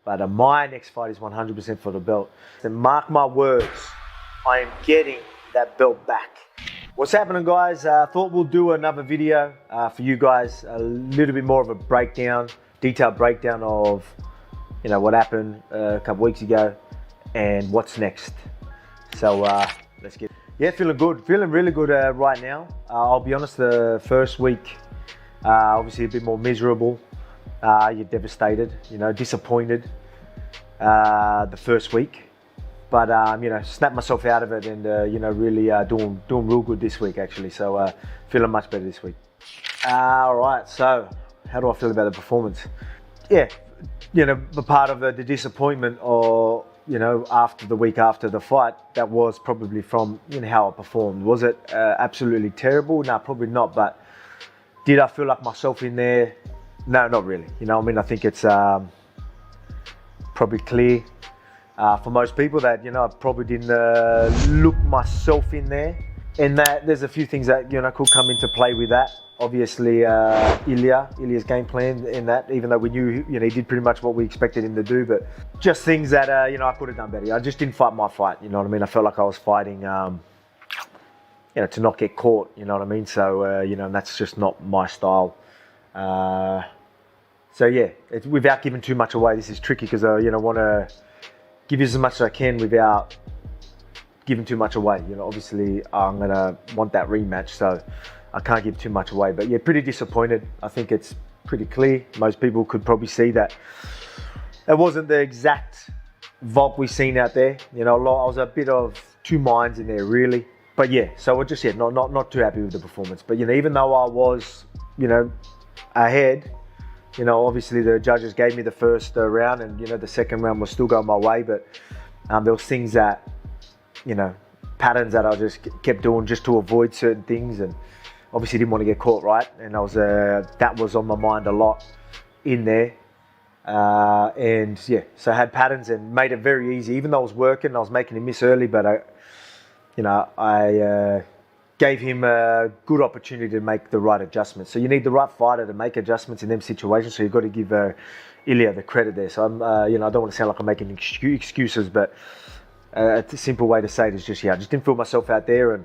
But my next fight is 100% for the belt. And mark my words, I am getting that belt back. What's happening, guys? I thought we'll do another video for you guys, a little bit more of a breakdown, detailed breakdown of, you know, what happened a couple weeks ago and what's next. So let's get. Yeah, feeling good, feeling really good right now. I'll be honest, the first week, obviously a bit more miserable. You're devastated, you know, disappointed the first week. But you know, snapped myself out of it and you know, really doing real good this week actually. So feeling much better this week. All right, so how do I feel about the performance? Yeah, you know, the part of the disappointment, or you know, after the week after the fight, that was probably from, you know, how I performed. Was it absolutely terrible? No, probably not. But did I feel like myself in there? No, not really. You know, I mean, I think it's probably clear for most people that, you know, I probably didn't look myself in there, and that there's a few things that, you know, could come into play with that. Obviously, Ilya's game plan in that, even though we knew, you know, he did pretty much what we expected him to do, but just things that, you know, I could have done better. I just didn't fight my fight, you know what I mean? I felt like I was fighting, you know, to not get caught, you know what I mean? So, you know, and that's just not my style. So yeah, it's, without giving too much away, this is tricky because I, you know, want to give you as much as I can without giving too much away. You know, obviously I'm gonna want that rematch, so I can't give too much away. But yeah, pretty disappointed. I think it's pretty clear. Most people could probably see that it wasn't the exact Volk we've seen out there. You know, I was a bit of two minds in there really. But yeah, so we're just, yeah, not too happy with the performance. But you know, even though I was, you know, ahead, you know, obviously the judges gave me the first round, and you know, the second round was still going my way. But there was things that, you know, patterns that I just kept doing just to avoid certain things, and obviously didn't want to get caught, right? And I was that was on my mind a lot in there. And yeah, so I had patterns and made it very easy. Even though I was working, I was making him miss early, but I gave him a good opportunity to make the right adjustments. So you need the right fighter to make adjustments in them situations. So you've got to give Ilya the credit there. So I'm, you know, I don't want to sound like I'm making excuses, but a simple way to say it is just, yeah, I just didn't feel myself out there, and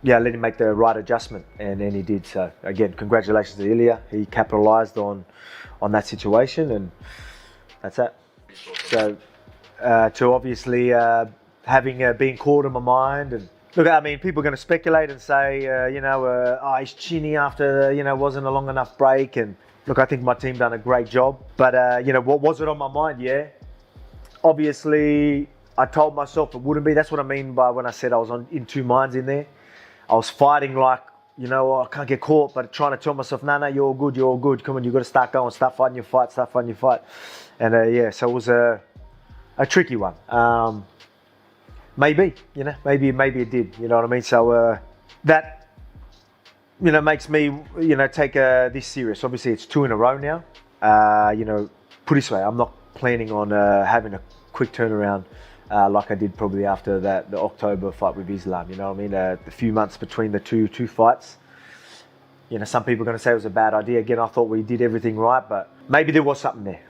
yeah, let him make the right adjustment, and he did. So again, congratulations to Ilya. He capitalized on that situation, and that's it. So to obviously having being caught in my mind, and look, I mean, people are going to speculate and say, you know, oh, he's chinny after, you know, wasn't a long enough break. And look, I think my team done a great job. But, you know, what was it on my mind? Yeah. Obviously, I told myself it wouldn't be. That's what I mean by when I said I was in two minds in there. I was fighting like, you know, oh, I can't get caught, but trying to tell myself, no, you're all good, you're all good. Come on, you've got to start going, start fighting your fight, start fighting your fight. And, yeah, so it was a tricky one. Maybe, you know, maybe it did, you know what I mean? So that, you know, makes me, you know, take this serious. Obviously, it's 2 in a row now. You know, put it this way, I'm not planning on having a quick turnaround like I did probably after the October fight with Islam, you know what I mean? The few months between the two fights. You know, some people are going to say it was a bad idea. Again, I thought we did everything right, but maybe there was something there.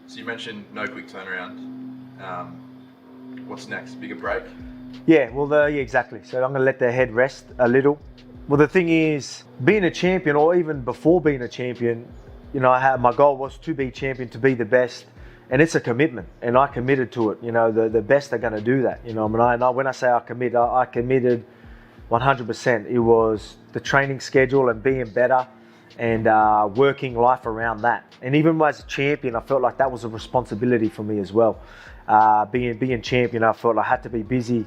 So you mentioned no quick turnaround. What's next? Bigger break? Yeah, well, yeah, exactly. So I'm going to let the head rest a little. Well, the thing is, being a champion, or even before being a champion, you know, my goal was to be champion, to be the best, and it's a commitment, and I committed to it. You know, the best are going to do that. You know, I mean, when I say I committed 100%. It was the training schedule and being better, and working life around that. And even as a champion, I felt like that was a responsibility for me as well. Being champion, I felt I had to be busy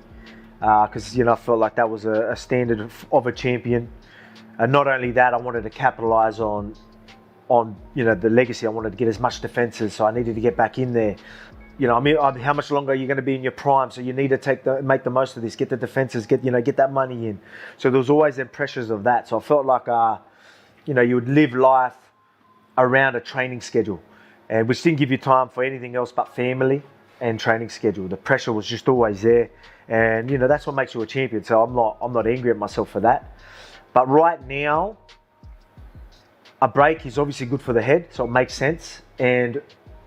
because, you know, I felt like that was a standard of a champion. And not only that, I wanted to capitalize on you know, the legacy. I wanted to get as much defenses, so I needed to get back in there. You know, I mean, how much longer are you going to be in your prime? So you need to make the most of this, get the defenses, get that money in. So there was always the pressures of that. So I felt like, you know, you would live life around a training schedule, and which didn't give you time for anything else but family and training schedule. The pressure was just always there, and you know, that's what makes you a champion. So I'm not angry at myself for that. But right now, a break is obviously good for the head, so it makes sense. And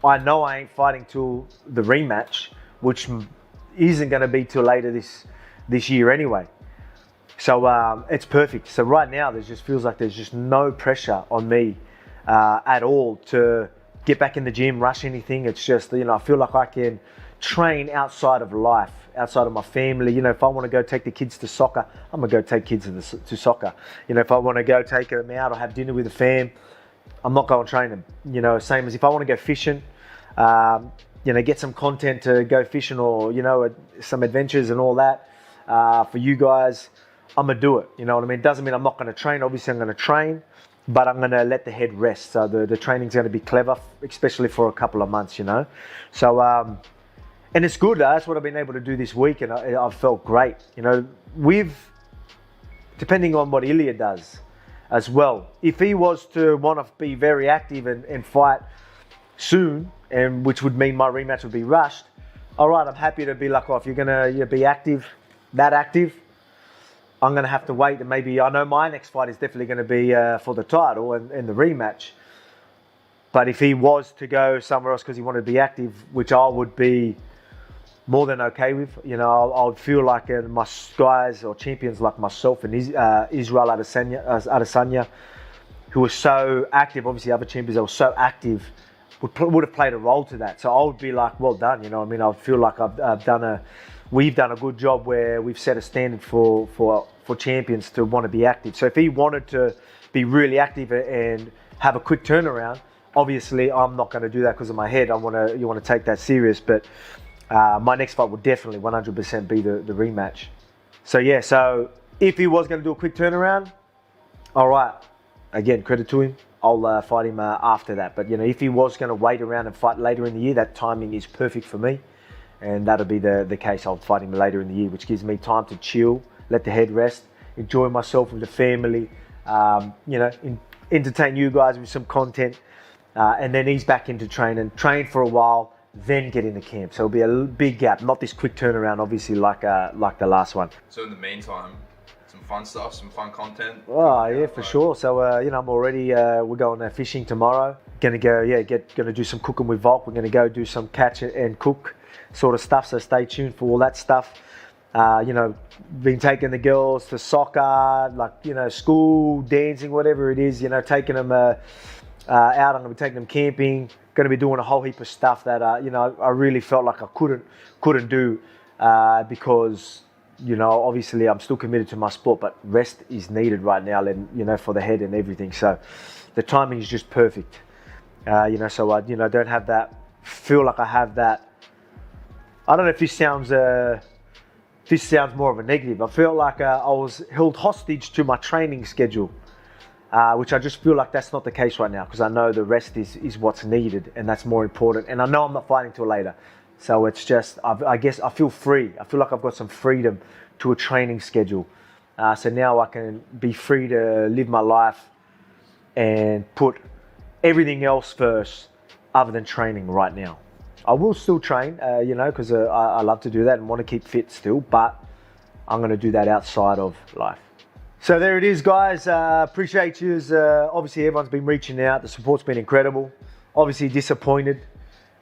I know I ain't fighting till the rematch, which isn't going to be till later this year anyway. So it's perfect. So right now, there just feels like there's just no pressure on me at all to get back in the gym, rush anything. It's just, I feel like I can train outside of life, outside of my family. If I want to go take the kids to soccer, I'm going to go take kids to soccer. If I want to go take them out or have dinner with the fam, I'm not going to train them. Same as if I want to go fishing, get some content to go fishing or, some adventures and all that for you guys, I'm going to do it. You know what I mean? It doesn't mean I'm not going to train. Obviously, I'm going to train, but I'm going to let the head rest. So the training's going to be clever, especially for a couple of months, So, and it's good. That's what I've been able to do this week, and I've felt great. Depending on what Ilya does as well. If he was to want to be very active and fight soon, and which would mean my rematch would be rushed, all right, I'm happy to be like, if you're going to be active, that active, I'm going to have to wait. And maybe I know my next fight is definitely going to be for the title and the rematch. But if he was to go somewhere else because he wanted to be active, which I would be more than okay with, I would feel like my guys or champions like myself and Israel Adesanya, who was so active, obviously other champions that were so active, would have played a role to that. So I would be like, well done, I would feel like we've done a good job where we've set a standard for champions to want to be active. So if he wanted to be really active and have a quick turnaround, obviously I'm not going to do that because of my head. You want to take that serious, but my next fight would definitely 100% be the rematch. So if he was going to do a quick turnaround, all right, again, credit to him. I'll fight him after that. But if he was going to wait around and fight later in the year, that timing is perfect for me. And that'll be the case. I'll fight him later in the year, which gives me time to chill, let the head rest, enjoy myself with the family, entertain you guys with some content, and then ease back into train for a while, then get into camp. So it'll be a big gap, not this quick turnaround, obviously, like the last one. So in the meantime, some fun stuff, some fun content. Oh yeah, for sure. So I'm already we're going fishing tomorrow. Gonna do some cooking with Volk. We're gonna go do some catch and cook sort of stuff, so stay tuned for all that stuff. Been taking the girls to soccer, school, dancing, whatever it is, taking them out. I'm going to be taking them camping, going to be doing a whole heap of stuff that, I really felt like I couldn't do because, obviously I'm still committed to my sport, but rest is needed right now, and, for the head and everything. So the timing is just perfect, so I, don't have that, feel like I have that. I don't know if this sounds more of a negative. I feel like I was held hostage to my training schedule, which I just feel like that's not the case right now, because I know the rest is what's needed, and that's more important. And I know I'm not fighting till later. So it's just, I guess I feel free. I feel like I've got some freedom to a training schedule. So now I can be free to live my life and put everything else first other than training right now. I will still train, because I love to do that and want to keep fit still, but I'm going to do that outside of life. So there it is, guys. Appreciate you. Obviously, everyone's been reaching out. The support's been incredible. Obviously disappointed,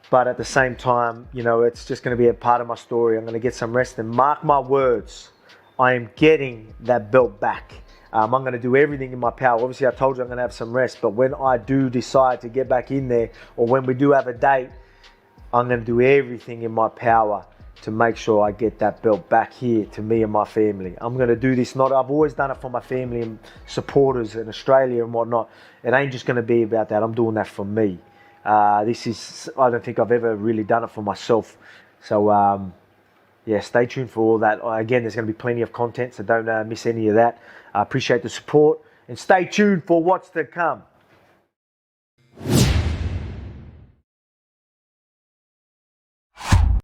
but at the same time, it's just going to be a part of my story. I'm going to get some rest, and mark my words, I am getting that belt back. I'm going to do everything in my power. Obviously, I told you I'm going to have some rest, but when I do decide to get back in there, or when we do have a date, I'm going to do everything in my power to make sure I get that belt back here to me and my family. I'm going to do this, I've always done it for my family and supporters in Australia and whatnot. It ain't just going to be about that. I'm doing that for me. I don't think I've ever really done it for myself. So, stay tuned for all that. Again, there's going to be plenty of content, so don't miss any of that. I appreciate the support, and stay tuned for what's to come.